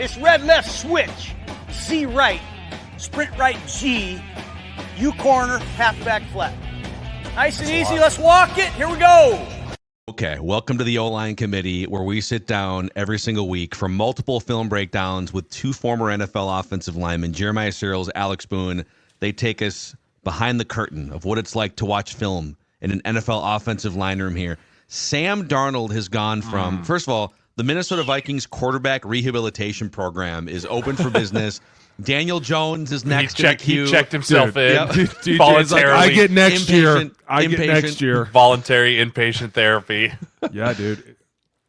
It's red left switch, Z right, sprint right G, U corner, halfback flat. Nice and easy. Let's walk it. Here we go. Okay, welcome to the O-Line Committee, where we sit down every single week for multiple film breakdowns with two former NFL offensive linemen, Jeremiah Sirles, Alex Boone. They take us behind the curtain of what it's like to watch film in an NFL offensive line room here. Sam Darnold has gone from, first of all, the Minnesota Vikings quarterback rehabilitation program is open for business. Daniel Jones is next in the queue. He checked himself in. Yep. Voluntarily. I get next year. Impatient. Voluntary inpatient therapy. Yeah, dude.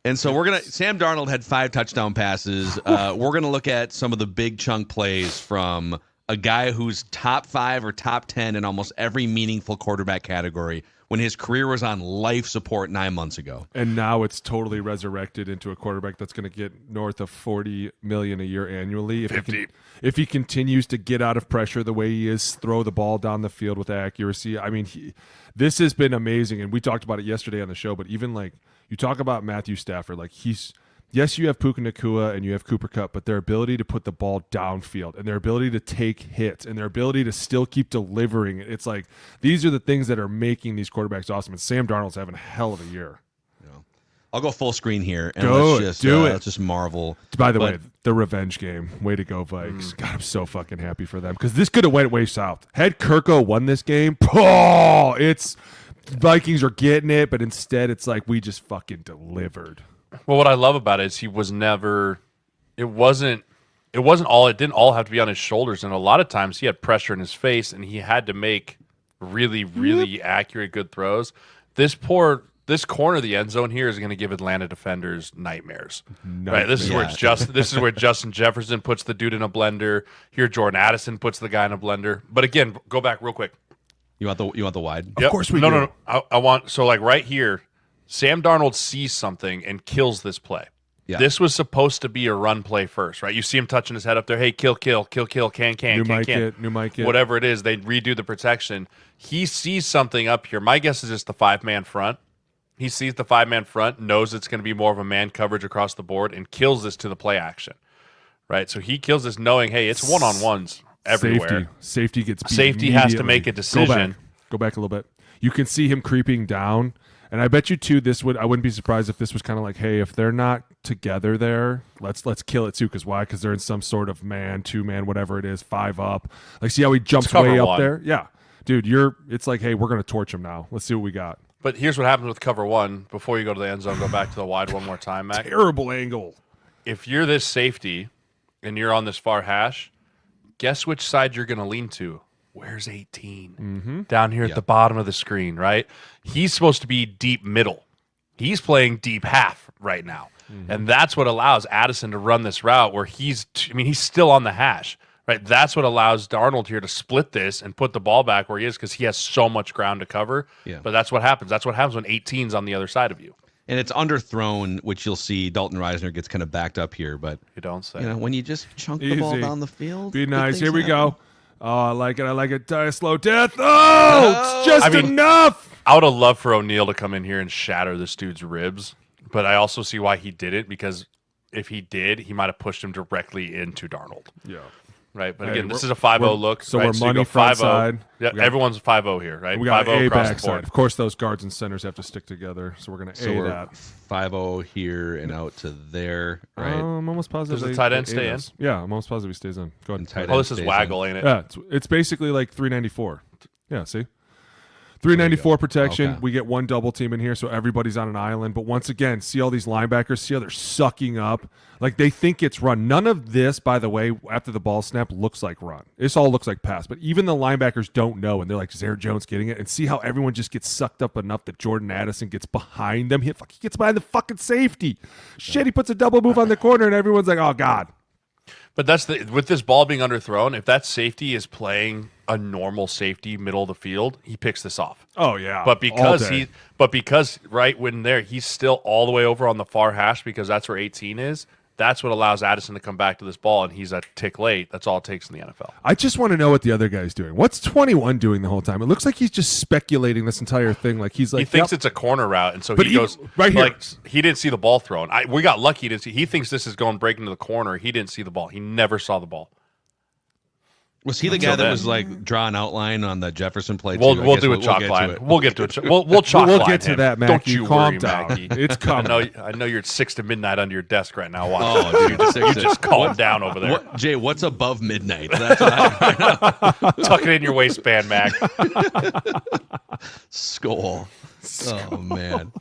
And so Sam Darnold had 5 touchdown passes. We're going to look at some of the big chunk plays from a guy who's top 5 or top 10 in almost every meaningful quarterback category when his career was on life support 9 months ago. And now it's totally resurrected into a quarterback that's going to get north of $40 million a year annually. If he continues to get out of pressure the way he is, throw the ball down the field with accuracy. I mean, this has been amazing. And we talked about it yesterday on the show, but even like you talk about Matthew Stafford, like yes, you have Puka Nacua and you have Cooper Kupp, but their ability to put the ball downfield and their ability to take hits and their ability to still keep delivering. It's like these are the things that are making these quarterbacks awesome. And Sam Darnold's having a hell of a year. I'll go full screen here and let's just marvel. By the way, the revenge game. Way to go, Vikes. God, I'm so fucking happy for them because this could have went way south. Had Kirko won this game, it's Vikings are getting it, but instead it's like we just fucking delivered. Well, what I love about it is he was never. It wasn't all. It didn't all have to be on his shoulders, and a lot of times he had pressure in his face, and he had to make really, really accurate, good throws. This corner of the end zone here is going to give Atlanta defenders nightmares. Right? This is where Justin Jefferson puts the dude in a blender. Here, Jordan Addison puts the guy in a blender. But again, go back real quick. You want the wide? Yep. Of course we do. No. I want like right here. Sam Darnold sees something and kills this play. Yeah. This was supposed to be a run play first, right? You see him touching his head up there. Hey, kill, can, new mic it. Whatever it is, they redo the protection. He sees something up here. My guess is just the 5-man front. He sees the 5-man front, knows it's going to be more of a man coverage across the board, and kills this to the play action, right? So he kills this knowing, hey, it's one-on-ones everywhere. Safety gets beat. Safety has to make a decision. Go back a little bit. You can see him creeping down. And I bet you too, I wouldn't be surprised if this was kind of like, hey, if they're not together there, let's kill it too. Because why? Because they're in some sort of man, 2-man, whatever it is, 5 up. Like, see how he jumps way up there? Yeah, dude, it's like, hey, we're gonna torch him now. Let's see what we got. But here's what happens with cover 1. Before you go to the end zone, go back to the wide one more time, Mac. Terrible angle. If you're this safety and you're on this far hash, guess which side you're gonna lean to. Where's 18? Down here at the bottom of the screen, right? He's supposed to be deep middle. He's playing deep half right now. And that's what allows Addison to run this route where he's still on the hash, right? That's what allows Darnold here to split this and put the ball back where he is because he has so much ground to cover. Yeah. But that's what happens. That's what happens when 18's on the other side of you. And it's underthrown, which you'll see Dalton Reisner gets kind of backed up here. But you don't say. When you just chunk the ball down the field. Be nice. Here we go. Oh, I like it. Die a slow death. Oh, it's just enough. I would have loved for O'Neal to come in here and shatter this dude's ribs, but I also see why he didn't, because if he did, he might have pushed him directly into Darnold. Yeah. Right, but again, this is a 5-0 look. So right? we're money front side. Yeah, everyone's 5-0 here, right? We got 5-0 A across back the board. side. Of course, those guards and centers have to stick together, so we're going to A that. 5-0 here and out to there, right? I'm almost positive. Does the tight end stay in? Yeah, I'm almost positive he stays in. Go ahead. This is waggle, ain't it? Yeah, it's basically like 394. Yeah, see? 394 protection. Okay. We get one double team in here, so everybody's on an island. But once again, see all these linebackers? See how they're sucking up? Like, they think it's run. None of this, by the way, after the ball snap, looks like run. This all looks like pass. But even the linebackers don't know, and they're like, is Aaron Jones getting it? And see how everyone just gets sucked up enough that Jordan Addison gets behind them? He gets behind the fucking safety. Shit, he puts a double move on the corner, and everyone's like, oh, God. But that's with this ball being underthrown, if that safety is playing a normal safety middle of the field, he picks this off. Oh yeah. But because right when there he's still all the way over on the far hash because that's where 18 is, That's what allows Addison to come back to this ball, and he's a tick late. That's all it takes in the NFL. I just want to know what the other guy's doing. What's 21 doing the whole time? It looks like he's just speculating this entire thing. Like he's like, he thinks it's a corner route, and so But he goes right here. like he didn't see the ball thrown. We got lucky to see. He thinks this is going breaking to the corner. He didn't see the ball. He never saw the ball. Was he the guy that was like draw an outline on the Jefferson play? We'll too? do a chalk line. We'll get to it. We'll chalk We'll line get to him. that, Mackie. Don't you Calm worry, down. Mackie. It's coming. I know you're at 6 to midnight under your desk right now. Watching. Oh, dude, you just calm down over there. Jay, what's above midnight? That's what I Tuck it in your waistband, Mac. Skull. Oh man.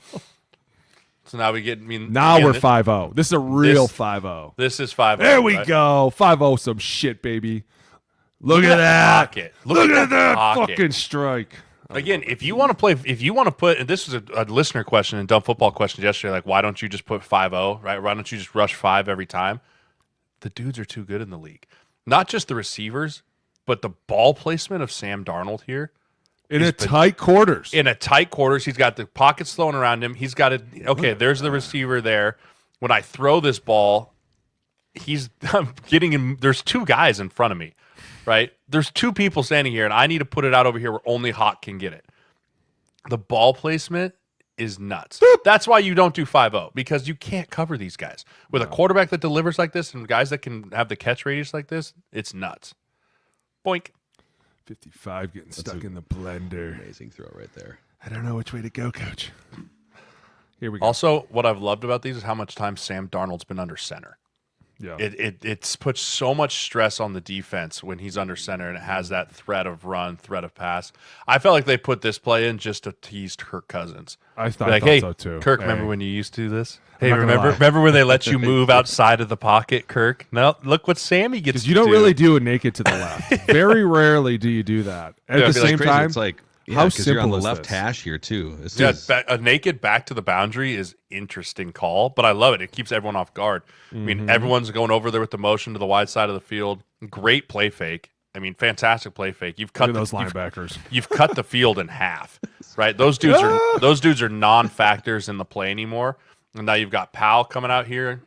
So now we get. Now again, we're 5-0. This is a real 5-0. This is 5. There we go. 5-0 some shit, baby. Look at that. Pocket. Look at that pocket. fucking strike. Again, if you want to play, if you want to put, and this was a listener question and dumb football question yesterday, like, why don't you just put 5-0, right? Why don't you just rush 5 every time? The dudes are too good in the league. Not just the receivers, but the ball placement of Sam Darnold here. In a tight quarters. In a tight quarters, he's got the pockets thrown around him. He's got it. Okay, there's the receiver there. When I throw this ball, I'm getting him. There's 2 guys in front of me. Right? There's 2 people standing here, and I need to put it out over here where only Hawk can get it. The ball placement is nuts. That's why you don't do 5-0, because you can't cover these guys. With a quarterback that delivers like this and guys that can have the catch radius like this, it's nuts. Boink. 55 getting stuck in the blender. Amazing throw right there. I don't know which way to go, coach. Here we go. Also, what I've loved about these is how much time Sam Darnold's been under center. Yeah. It's put so much stress on the defense when he's under center, and it has that threat of run, threat of pass. I felt like they put this play in just to tease Kirk Cousins. I thought Like, hey, so too. Kirk, Hey. remember when you used to do this? I'm Hey, not gonna lie. remember when they let you move outside of the pocket, Kirk? No, look what Sammy gets Because to you don't do. really do a naked to the left. Very rarely do you do that. At Yeah, the it'd be like same Crazy. time, It's like how because you're on simple the is left this? hash here too. This Yeah, is- a naked back to the boundary is interesting call, but I love it. It keeps everyone off guard. I mean, everyone's going over there with the motion to the wide side of the field. Great play fake. I mean, fantastic play fake. You've cut Look at those you've- linebackers. You've cut the field in half, right? Those dudes are non-factors in the play anymore. And now you've got Powell coming out here,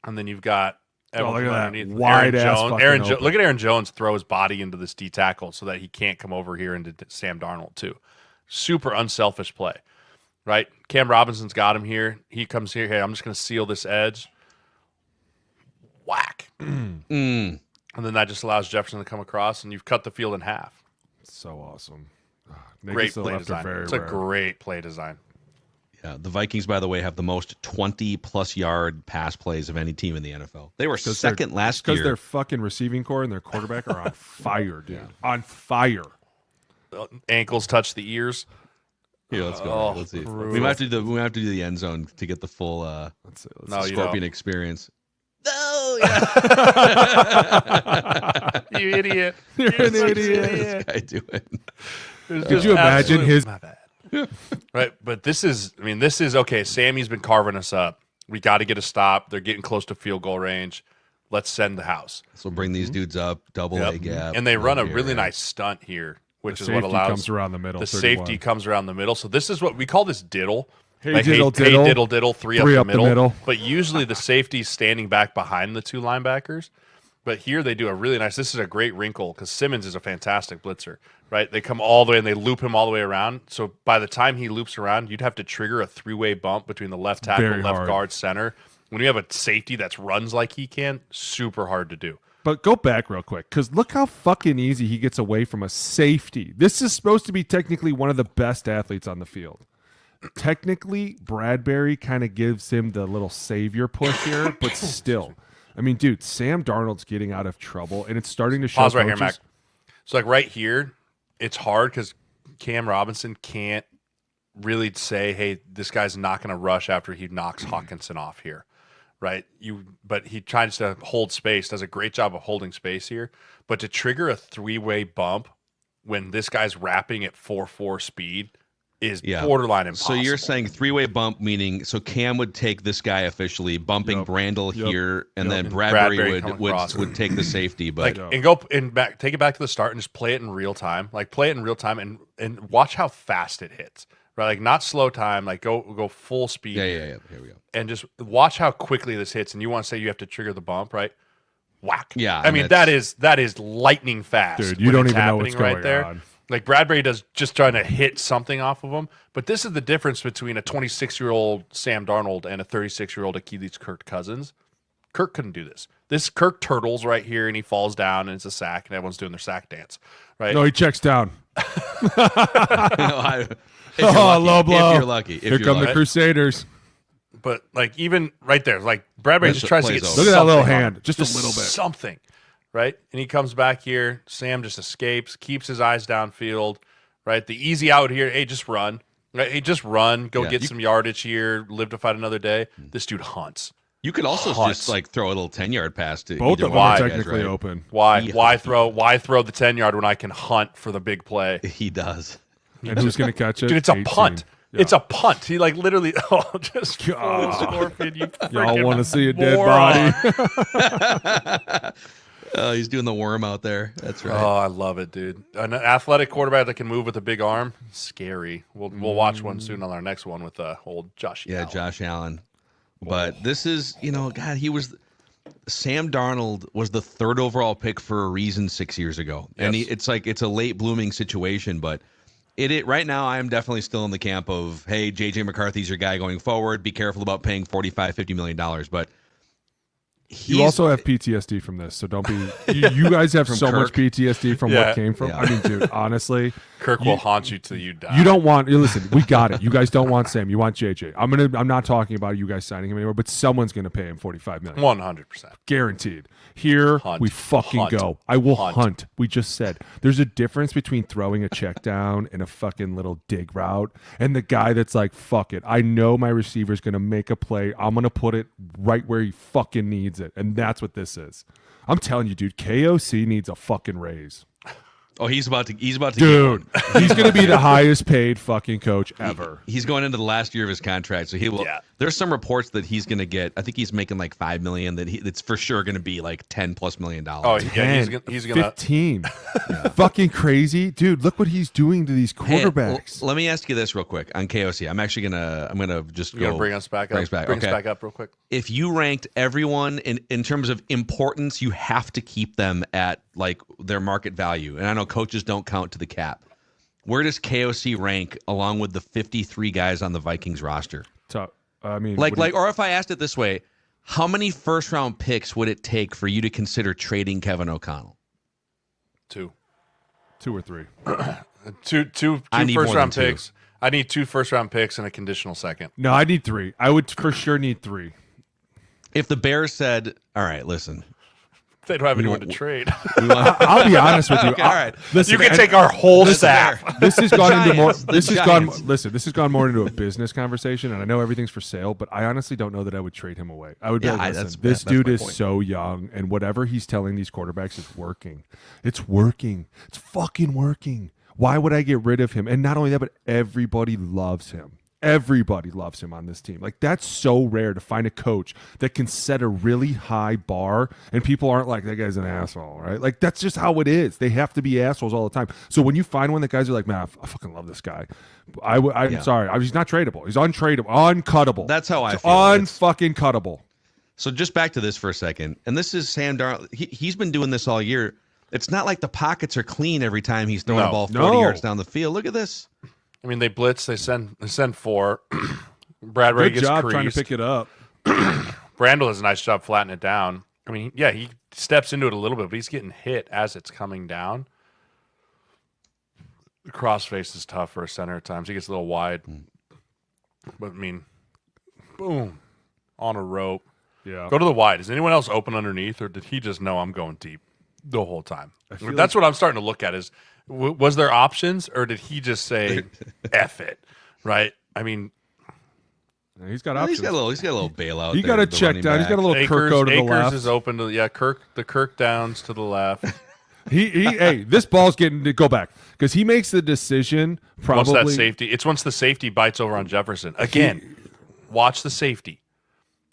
and then you've got everyone look at that. underneath. Wide Aaron ass Jones. fucking open. Look at Aaron Jones throw his body into this D tackle so that he can't come over here into Sam Darnold too. Super unselfish play, right? Cam Robinson's got him here. He comes here. Hey, I'm just going to seal this edge. Whack. And then that just allows Jefferson to come across, and you've cut the field in half. So awesome. Great Niggas to the play left are design. very It's rare. a great play design. Yeah, the Vikings, by the way, have the most 20-plus yard pass plays of any team in the NFL. They were second last Because year. their fucking receiving core and their quarterback are on fire, dude. On fire. Ankles touch the ears. Here, let's go. Oh, Let's see. brutal. We might have to do the end zone to get the full Let's see. No, you Scorpion don't. experience. You idiot. You're an such an idiot. This guy doing. Could you imagine his? My bad. Right, but this is okay. Sammy's been carving us up. We got to get a stop. They're getting close to field goal range. Let's send the house. So bring these dudes up, double A gap, And they run a here, really yeah. nice stunt here, which The is what safety allows comes around the middle. The 31. safety comes around the middle. So this is what we call this diddle. Hey, diddle, diddle. Hey, diddle, diddle, three Three up the middle. middle. But usually the safety's standing back behind the 2 linebackers. But here they do a really nice. This is a great wrinkle because Simmons is a fantastic blitzer, right? They come all the way and they loop him all the way around. So by the time he loops around, you'd have to trigger a 3-way bump between the left tackle, Very left hard. guard, center. When you have a safety that runs like he can, super hard to do. But go back real quick, because look how fucking easy he gets away from a safety. This is supposed to be technically one of the best athletes on the field. Technically, Bradbury kind of gives him the little savior push here, but still. I mean, dude, Sam Darnold's getting out of trouble, and it's starting to show. Pause right here, Mac. coaches- So like right here, it's hard because Cam Robinson can't really say, "Hey, this guy's not going to rush after he knocks Hawkinson off here." Right? But he tries to hold space, does a great job of holding space here. But to trigger a 3-way bump when this guy's wrapping at 4.4 speed is borderline impossible. So you're saying 3-way bump, meaning so Cam would take this guy officially, bumping Yep. Brandel Yep. here, and then And Bradbury, Bradbury coming across. would take the safety. But and go and take it back to the start and just play it in real time. Like play it in real time and watch how fast it hits. right? Like not slow time, like go full speed. Yeah. Here we go. And just watch how quickly this hits. And you want to say you have to trigger the bump, right? Whack. Yeah. I mean, that is lightning fast. Dude, you when don't it's even know what's happening going there. on. Like Bradbury does, just trying to hit something off of him. But this is the difference between a 26-year-old Sam Darnold and a 36-year-old Achilles Kirk Cousins. Kirk couldn't do this. This Kirk turtles right here, and he falls down, and it's a sack, and everyone's doing their sack dance, right? No, he checks down. Low blow. If you're lucky. Here come the Crusaders. But like even right there, like Bradbury just tries to get plays Look at that little something on hand, him. just a little bit. Something, right? And he comes back here. Sam just escapes, keeps his eyes downfield, right? The easy out here, hey, just run. Right? Hey, just run. Go get some yardage here. Live to fight another day. This dude hunts. You could also just like throw a little 10-yard pass to Both either of them one are of you guys, technically right? open. Why throw the 10-yard when I can hunt for the big play? He does. And who's going to catch it? Dude, it's a 18. punt. Yeah. It's a punt. He like literally just God. Scorpion. You Y'all want to see a dead body. He's doing the worm out there. That's right. Oh, I love it, dude. An athletic quarterback that can move with a big arm, scary. We'll watch one soon on our next one with old Josh. Yeah, Allen. Josh Allen. But this is, God, Sam Darnold was the 3rd overall pick for a reason 6 years ago. And Yes. it's a late blooming situation, but it right now I am definitely still in the camp of, hey, JJ McCarthy's your guy going forward. Be careful about paying $45-50 million. But You also have PTSD from this, so don't be. You guys have so much Kirk. PTSD from Yeah. what came from. Yeah. I mean, dude, honestly, Kirk will haunt you till you die. you don't want. Listen, we got it. You guys don't want Sam. You want JJ. I'm not talking about you guys signing him anymore, but someone's going to pay him $45 million, 100%. guaranteed. Here Hunt. we fucking Hunt. go. I will Hunt. hunt. We just said there's a difference between throwing a check down and a fucking little dig route, and the guy that's like, fuck it. I know my receiver's going to make a play. I'm going to put it right where he fucking needs it, and that's what this is. I'm telling you, dude, KOC needs a fucking raise. Oh, he's about to Dude, get one. he's going to be the highest paid fucking coach ever. He's going into the last year of his contract, so he will. Yeah. There's some reports that he's going to get. I think he's making like $5 million. It's for sure going to be like $10+ million. Oh, yeah, he's gonna 15. Fucking crazy. Dude, look what he's doing to these Hey, quarterbacks. let me ask you this real quick on KOC. I'm gonna just You're gonna go. bring us back bring up. us back. Bring Okay. us back up real quick. If you ranked everyone in terms of importance, you have to keep them at like their market value. And I know coaches don't count to the cap. Where does KOC rank along with the 53 guys on the Vikings roster? So, I mean, Or if I asked it this way, how many first-round picks would it take for you to consider trading Kevin O'Connell? 2 2 or 3. two I need more first round than two. picks. I need 2 first-round picks and a conditional second. No, I need 3. I would for sure need 3. If the Bears said, "All right, listen, They don't have anyone to trade. I'll be honest with you. Okay, all right. Listen, You can and take our whole staff. This has gone into more. Giants, the This has gone. Giants. Listen, this has gone more into a business conversation, and I know everything's for sale, but I honestly don't know that I would trade him away. I would be Yeah, like, listen, that's this my dude is point. so young, and whatever he's telling these quarterbacks is working. It's working. It's fucking working. Why would I get rid of him? And not only that, but everybody loves him. Everybody loves him on this team. Like, that's so rare to find a coach that can set a really high bar and people aren't like, that guy's an asshole, right? Like, that's just how it is. They have to be assholes all the time. So when you find one that guys are like, man, I fucking love this guy. I'm sorry. He's not tradable. He's untradeable. Uncuttable. That's how I It's feel. unfucking cuttable. So just back to this for a second, and this is Sam Darnold. He's been doing this all year. It's not like the pockets are clean every time he's throwing No. the ball 40 No. yards down the field. Look at this. I mean, they blitz. They send 4. Bradbury Good gets job creased. trying to pick it up. Brandel does a nice job flattening it down. I mean, yeah, he steps into it a little bit, but he's getting hit as it's coming down. The crossface is tough for a center at times. He gets a little wide. But, I mean, boom, on a rope. Yeah. Go to the wide. Is anyone else open underneath, or did he just know I'm going deep the whole time? feel That's what I'm starting to look at is, was there options, or did he just say, F it, right? I mean, Yeah, he's got Well, options. he's got a little bailout. He there got a with the check running down. He's back. got a little Akers, Kirk go to the Akers left. is open to, the Kirk downs to the left. Hey, this ball's getting to go back because he makes the decision Once probably. that safety, it's once the safety bites over on Jefferson. Again, watch the safety,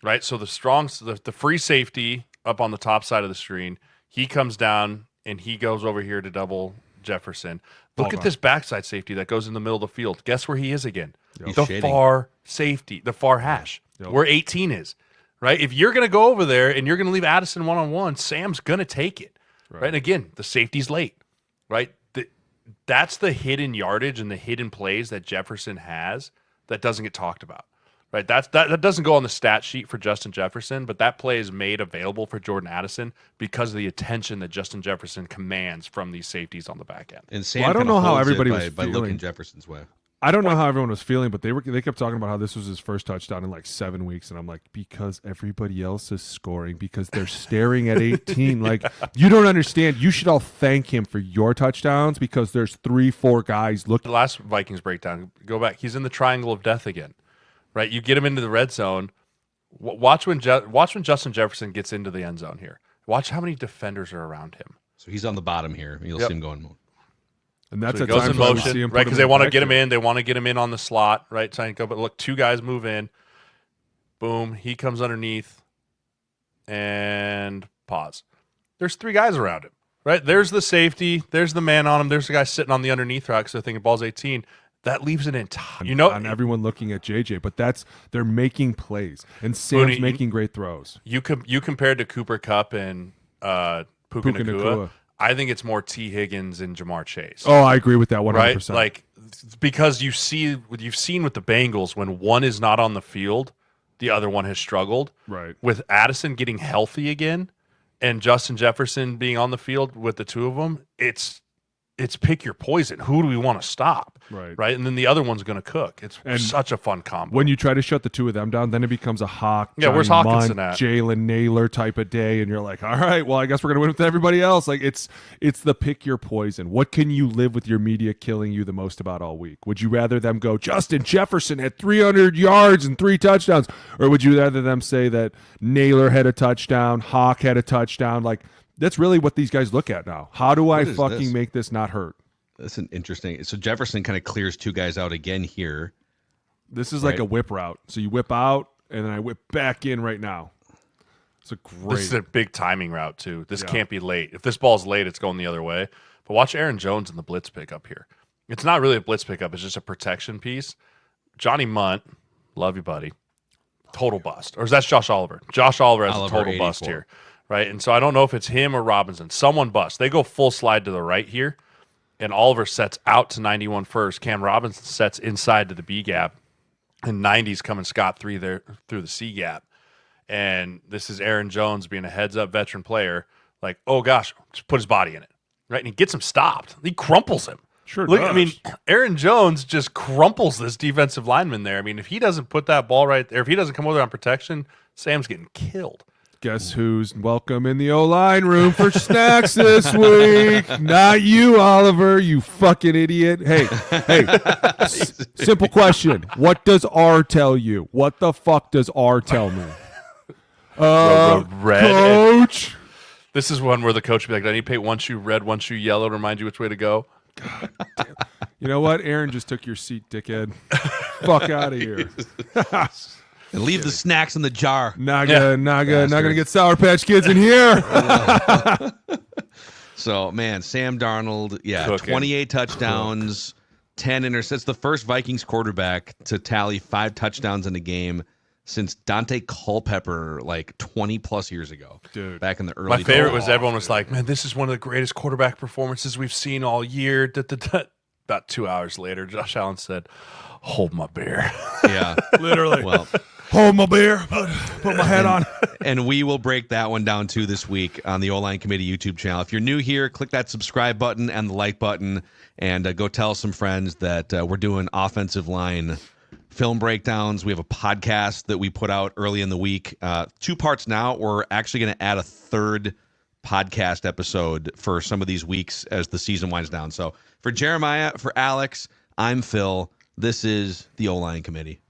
right? So the free safety up on the top side of the screen, he comes down and he goes over here to double Jefferson. Look at this backside safety that goes in the middle of the field. Guess where he is again? He's The shading. far safety, the far hash, where 18 is. Right? If you're going to go over there and you're going to leave Addison one-on-one, Sam's going to take it. Right? And again, the safety's late. Right? That's the hidden yardage and the hidden plays that Jefferson has that doesn't get talked about. Right? That doesn't go on the stat sheet for Justin Jefferson, but that play is made available for Jordan Addison because of the attention that Justin Jefferson commands from these safeties on the back end. And Sam I don't know how holds it everybody was by feeling. looking Jefferson's way. I don't know how everyone was feeling, but they kept talking about how this was his first touchdown in like 7 weeks, and I'm like, because everybody else is scoring, because they're staring at 18. Like, you don't understand. You should all thank him for your touchdowns because there's 3-4 guys looking. The last Vikings breakdown, go back. He's in the triangle of death again, right? You get him into the red zone. Watch when Justin Jefferson gets into the end zone here. Watch how many defenders are around him. So he's on the bottom here. You'll see him going. And that's So at he goes times in why we motion, see him right? put Because him they want to back get him there. in. They want to get him in on the slot, right? Trying to go, but look, 2 guys move in. Boom, he comes underneath, and pause. There's 3 guys around him, right? There's the safety. There's the man on him. There's the guy sitting on the underneath route because they're thinking ball's 18. That leaves an entire, on everyone looking at JJ, but they're making plays, and Sam's Booney, making great throws. You compared to Cooper Kupp and Puka Nacua. I think it's more T. Higgins and Jamar Chase. Oh, I agree with that 100%. Right? Like, because you've seen with the Bengals, when one is not on the field, the other one has struggled. Right. With Addison getting healthy again and Justin Jefferson being on the field with the 2 of them, it's pick your poison. Who do we want to stop? Right. And then the other one's going to cook. It's such a fun combo. When you try to shut the 2 of them down, then it becomes a Hawk, Yeah, where's Johnny Hawkinson Mundt, at? Jalen Naylor type of day, and you're like, all right, well, I guess we're going to win with everybody else. Like, it's the pick your poison. What can you live with your media killing you the most about all week? Would you rather them go, Justin Jefferson had 300 yards and 3 touchdowns, or would you rather them say that Naylor had a touchdown, Hawk had a touchdown? Like, that's really what these guys look at now. How do I fucking make this not hurt? That's an interesting. So Jefferson kind of clears 2 guys out again here. This is like a whip route. So you whip out, and then I whip back in right now. It's a great. This is a big timing route, too. This can't be late. If this ball's late, it's going the other way. But watch Aaron Jones in the blitz pickup here. It's not really a blitz pickup. It's just a protection piece. Johnny Mundt, love you, buddy. Total bust. Or is that Josh Oliver? Josh Oliver has a total 84. bust here. Right? And so I don't know if it's him or Robinson. Someone bust. They go full slide to the right here. And Oliver sets out to 91 first. Cam Robinson sets inside to the B gap. And 90's coming scot-free there through the C gap. And this is Aaron Jones being a heads-up veteran player. Like, oh, gosh, just put his body in it. Right? And he gets him stopped. He crumples him. Sure Look, does. I mean, Aaron Jones just crumples this defensive lineman there. I mean, if he doesn't put that ball right there, if he doesn't come over there on protection, Sam's getting killed. Guess who's welcome in the O-line room for snacks this week? Not you, Oliver, you fucking idiot. Hey, simple question. What does R tell you? What the fuck does R tell me? Red. Coach. This is one where the coach would be like, I need to paint one shoe red, one shoe yellow to remind you which way to go. You know what? Aaron just took your seat, dickhead. Fuck out of here. And leave the snacks in the jar. Not gonna get Sour Patch Kids in here. So, man, Sam Darnold, Cooking. 28 touchdowns, 10 interceptions. The first Vikings quarterback to tally 5 touchdowns in a game since Dante Culpepper, like 20-plus years ago. Dude. Back in the early My favorite 20s. was everyone was like, man, this is one of the greatest quarterback performances we've seen all year. About 2 hours later, Josh Allen said, hold my beer. Yeah. Literally. Well, Hold my beer. Put my hat on. and we will break that one down too this week on the O-Line Committee YouTube channel. If you're new here, click that subscribe button and the like button, and go tell some friends that we're doing offensive line film breakdowns. We have a podcast that we put out early in the week. 2 parts now. We're actually going to add a 3rd podcast episode for some of these weeks as the season winds down. So for Jeremiah, for Alex, I'm Phil. This is the O-Line Committee.